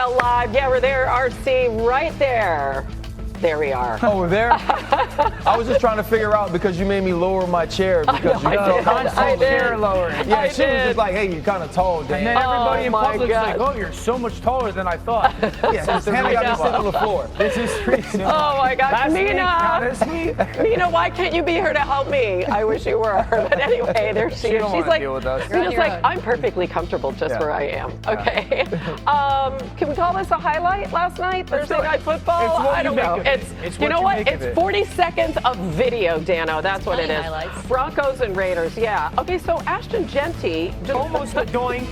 NFL Live. Yeah, we're there, RC, right there. There we are. Over there? I was just trying to figure out because you made me lower my chair because you constant chair lowering. Yeah, she was just like, hey, you're kind of tall, Dan. And then everybody in public's God. like, oh, you're so much taller than I thought. Yeah, just Hannah got to sit on the floor. This is crazy. Oh my gosh, Last week, not Nina! this week. Nina, why can't you be here to help me? I wish you were. But anyway, there she is. don't She's wanna like, deal with us. Nina's like, I'm perfectly comfortable just where I am. Okay. Can we call this a highlight last night? Thursday Night Football? It's what I don't you know. make of it. It's It's you what know you what? make of It's it. 40 seconds of video, Dano. That's what it is. Highlights. Broncos and Raiders. Yeah. Okay. So Ashton Genty. Almost a doink,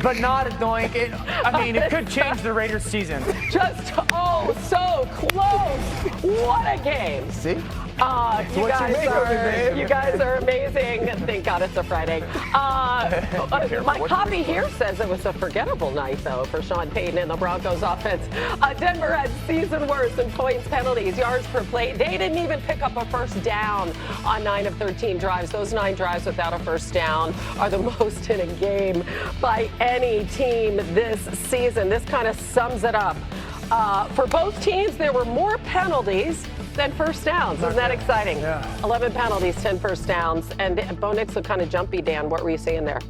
but not a doink. It could change the Raiders season. Just so close. What a game. See? You guys are amazing. Thank God it's a Friday. My copy here says it was a forgettable night, though, for Sean Payton and the Broncos offense. Denver had season worst in points, penalties, yards per play. They didn't even pick up a first down on 9 of 13 drives. Those 9 drives without a first down are the most in a game by any team this season. This kind of sums it up. For both teams, there were more penalties than first downs. Isn't that exciting? Yeah. 11 penalties, 10 first downs. And Bo Nix looked kind of jumpy, Dan. What were you seeing there?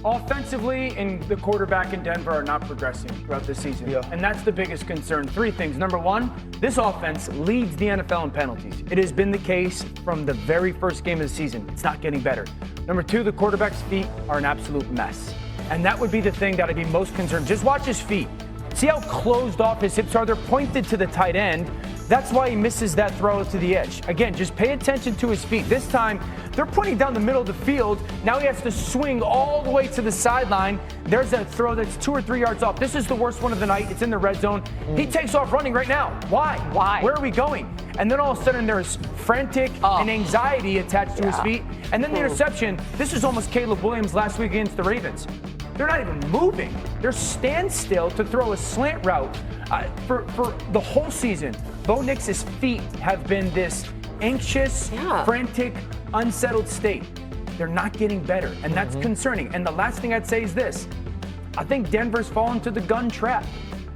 Offensively, and the quarterback in Denver are not progressing throughout the season. Yeah. And that's the biggest concern. 3 things. Number 1, this offense leads the NFL in penalties. It has been the case from the very first game of the season. It's not getting better. Number 2, the quarterback's feet are an absolute mess. And that would be the thing that I'd be most concerned. Just watch his feet. See how closed off his hips are? They're pointed to the tight end. That's why he misses that throw to the edge. Again, just pay attention to his feet. This time, they're pointing down the middle of the field. Now he has to swing all the way to the sideline. There's a throw that's 2 or 3 yards off. This is the worst one of the night. It's in the red zone. He takes off running right now. Why? Where are we going? And then all of a sudden, there's frantic and anxiety attached to his feet. And then the interception. This is almost Caleb Williams last week against the Ravens. They're not even moving. They're standstill to throw a slant route. For the whole season, Bo Nix's feet have been this anxious, frantic, unsettled state. They're not getting better, and that's concerning. And the last thing I'd say is this. I think Denver's fallen to the gun trap.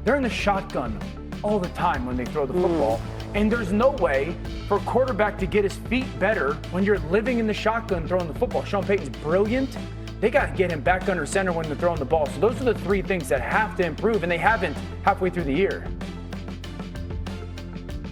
They're in the shotgun all the time when they throw the football. And there's no way for a quarterback to get his feet better when you're living in the shotgun throwing the football. Sean Payton's brilliant. They got to get him back under center when they're throwing the ball. So those are the 3 things that have to improve, and they haven't halfway through the year.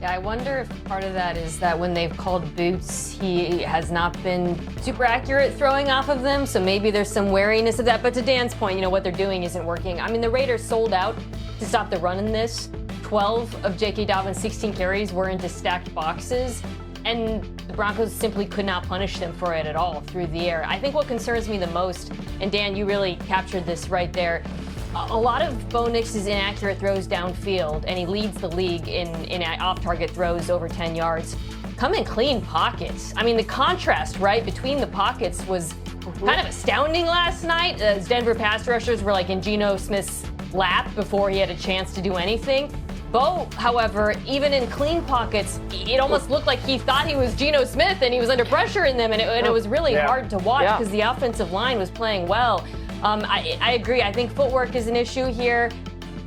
Yeah, I wonder if part of that is that when they've called boots, he has not been super accurate throwing off of them. So maybe there's some wariness of that. But to Dan's point, what they're doing isn't working. I mean, the Raiders sold out to stop the run in this. 12 of J.K. Dobbins' 16 carries were into stacked boxes. And the Broncos simply could not punish them for it at all through the air. I think what concerns me the most, and Dan, you really captured this right there, a lot of Bo Nix's inaccurate throws downfield, and he leads the league in off-target throws over 10 yards, come in clean pockets. I mean, the contrast, right, between the pockets was kind of astounding last night, as Denver pass rushers were like in Geno Smith's lap before he had a chance to do anything. Bo, however, even in clean pockets, it almost looked like he thought he was Geno Smith and he was under pressure in them, and it was really hard to watch because the offensive line was playing well. I agree. I think footwork is an issue here.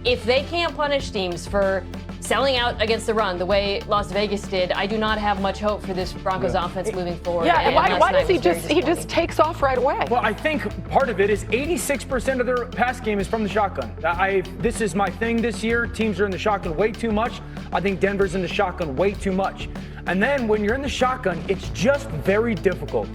If they can't punish teams for selling out against the run the way Las Vegas did, I do not have much hope for this Broncos offense moving forward. Yeah, and why does he he just takes off right away? Well, I think part of it is 86% of their pass game is from the shotgun. This is my thing this year. Teams are in the shotgun way too much. I think Denver's in the shotgun way too much. And then when you're in the shotgun, it's just very difficult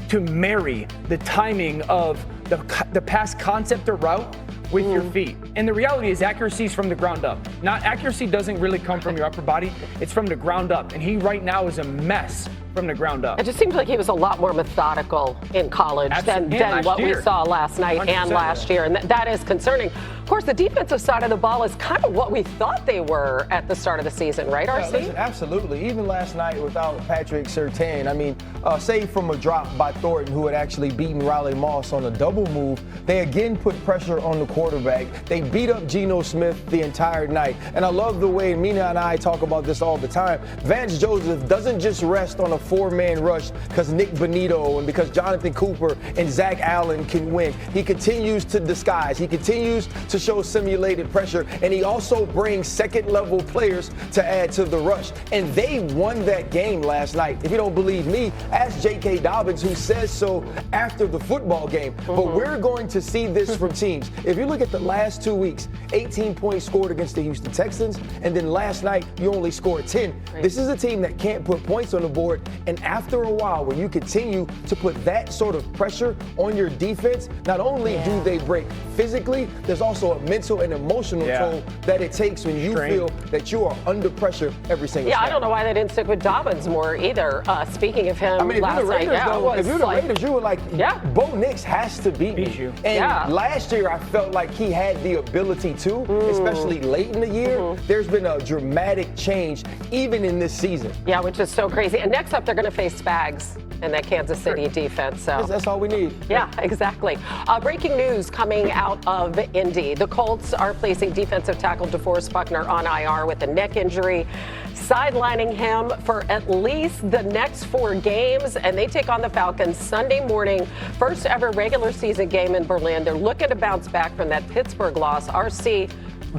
to marry the timing of the pass concept or route with your feet. And the reality is accuracy is from the ground up. Accuracy doesn't really come from your upper body. It's from the ground up. And he right now is a mess from the ground up. It just seems like he was a lot more methodical in college than what we saw last night and last year. And that is concerning. Of course, the defensive side of the ball is kind of what we thought they were at the start of the season, right, RC? Listen, absolutely. Even last night without Patrick Surtain, save from a drop by Thornton, who had actually beaten Riley Moss on a double move, they again put pressure on the quarterback. They beat up Geno Smith the entire night. And I love the way Mina and I talk about this all the time. Vance Joseph doesn't just rest on a 4-man rush because Nick Bonito and because Jonathan Cooper and Zach Allen can win. He continues to disguise. He continues to show simulated pressure, and he also brings second-level players to add to the rush. And they won that game last night. If you don't believe me, ask J.K. Dobbins, who says so after the football game. But we're going to see this from teams. If you look at the last 2 weeks, 18 points scored against the Houston Texans, and then last night you only scored 10. Right. This is a team that can't put points on the board, and after a while, when you continue to put that sort of pressure on your defense, not only do they break physically, there's also a mental and emotional toll that it takes when you feel that you are under pressure every single snap. I don't know why they didn't stick with Dobbins more either. Speaking of him, I mean, if last you're the Raiders, night, though, if you're the Raiders, you were like, Bo Nix has to beat you. And last year, I felt like he had the ability to, especially late in the year. There's been a dramatic change, even in this season. Yeah, which is so crazy. And next up, they're going to face Spags and that Kansas City defense. So That's all we need. yeah, exactly. Breaking news coming out of Indy. The Colts are placing defensive tackle DeForest Buckner on IR with a neck injury, sidelining him for at least the next 4 games. And they take on the Falcons Sunday morning, first ever regular season game in Berlin. They're looking to bounce back from that Pittsburgh loss. RC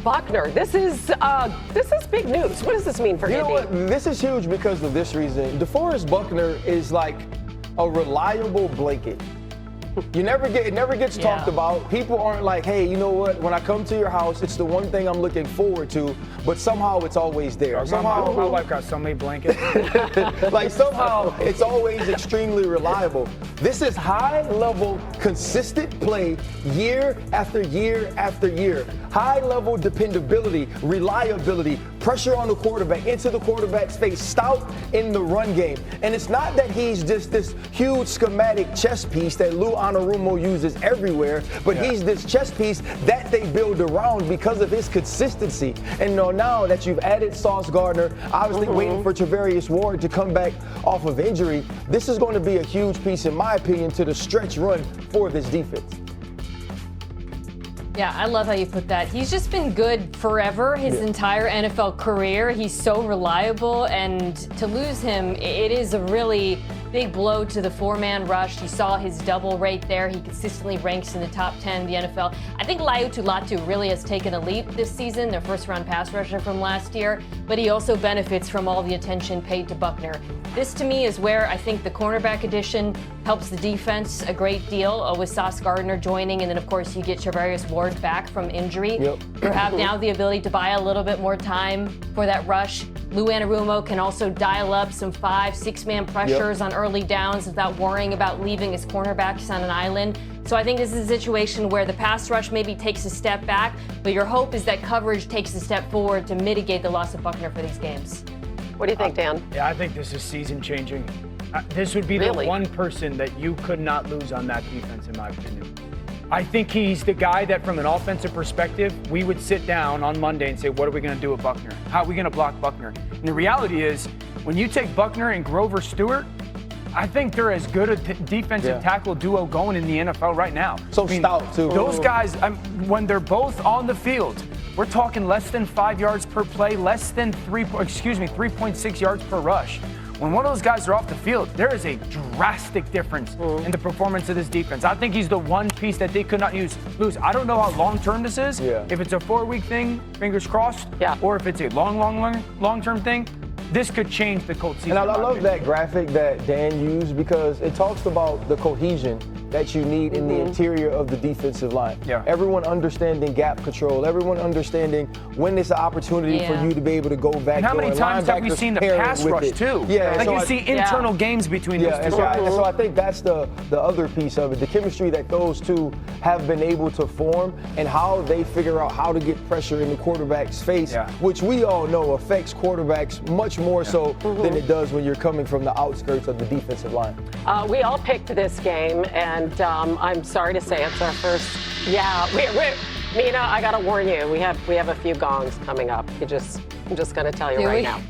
Buckner, this is big news. What does this mean for Indy? You know what? This is huge because of this reason. DeForest Buckner is like a reliable blanket. It never gets talked about. People aren't like, hey, you know what? When I come to your house, it's the one thing I'm looking forward to, but somehow it's always there. Somehow my wife got so many blankets. like somehow it's always extremely reliable. This is high-level, consistent play year after year after year. High-level dependability, reliability, pressure on the quarterback, into the quarterback's face, stout in the run game. And it's not that he's just this huge schematic chess piece that Lou Anarumo uses everywhere, but he's this chess piece that they build around because of his consistency. And now that you've added Sauce Gardner, obviously waiting for Travarius Ward to come back off of injury, this is going to be a huge piece, in my opinion, to the stretch run for this defense. Yeah, I love how you put that. He's just been good forever, his entire NFL career. He's so reliable, and to lose him, it is a really big blow to the 4-man rush. You saw his double right there. He consistently ranks in the top 10 in the NFL. I think Laiatu Latu really has taken a leap this season, their first-round pass rusher from last year, but he also benefits from all the attention paid to Buckner. This, to me, is where I think the cornerback addition helps the defense a great deal with Sauce Gardner joining, and then, of course, you get Travarius Ward back from injury. You have now the ability to buy a little bit more time for that rush. Lou Anarumo can also dial up some 5-6-man pressures on early downs without worrying about leaving his cornerbacks on an island. So I think this is a situation where the pass rush maybe takes a step back, but your hope is that coverage takes a step forward to mitigate the loss of Buckner for these games. What do you think, Dan? Yeah, I think this is season-changing. This would be the one person that you could not lose on that defense, in my opinion. I think he's the guy that, from an offensive perspective, we would sit down on Monday and say, what are we going to do with Buckner? How are we going to block Buckner? And the reality is, when you take Buckner and Grover Stewart, I think they're as good a defensive tackle duo going in the NFL right now. So stout, too. Those guys, when they're both on the field, we're talking less than 5 yards per play, less than 3.6 yards per rush. When one of those guys are off the field, there is a drastic difference in the performance of this defense. I think he's the one piece that they could not lose. I don't know how long-term this is. If it's a 4-week thing, fingers crossed, or if it's a long-term thing, this could change the Colts season. And I love that graphic that Dan used because it talks about the cohesion that you need in the interior of the defensive line. Everyone understanding gap control, everyone understanding when it's an opportunity for you to be able to go back. And how many times have we seen the pass rush too? Like so you see internal games between those two. So I think that's the other piece of it, the chemistry that those two have been able to form and how they figure out how to get pressure in the quarterback's face, which we all know affects quarterbacks much more so than it does when you're coming from the outskirts of the defensive line. We all picked this game, and I'm sorry to say it's our first. Mina, I gotta warn you, we have a few gongs coming up. I'm just gonna tell you right now.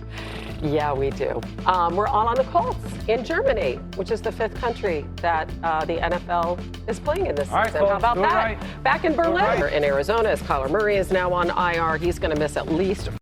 Yeah, we do. We're on the Colts in Germany, which is the 5th country that the NFL is playing in this season. Colts, how about that? Back in Berlin. In Arizona, as Kyler Murray is now on IR, he's going to miss at least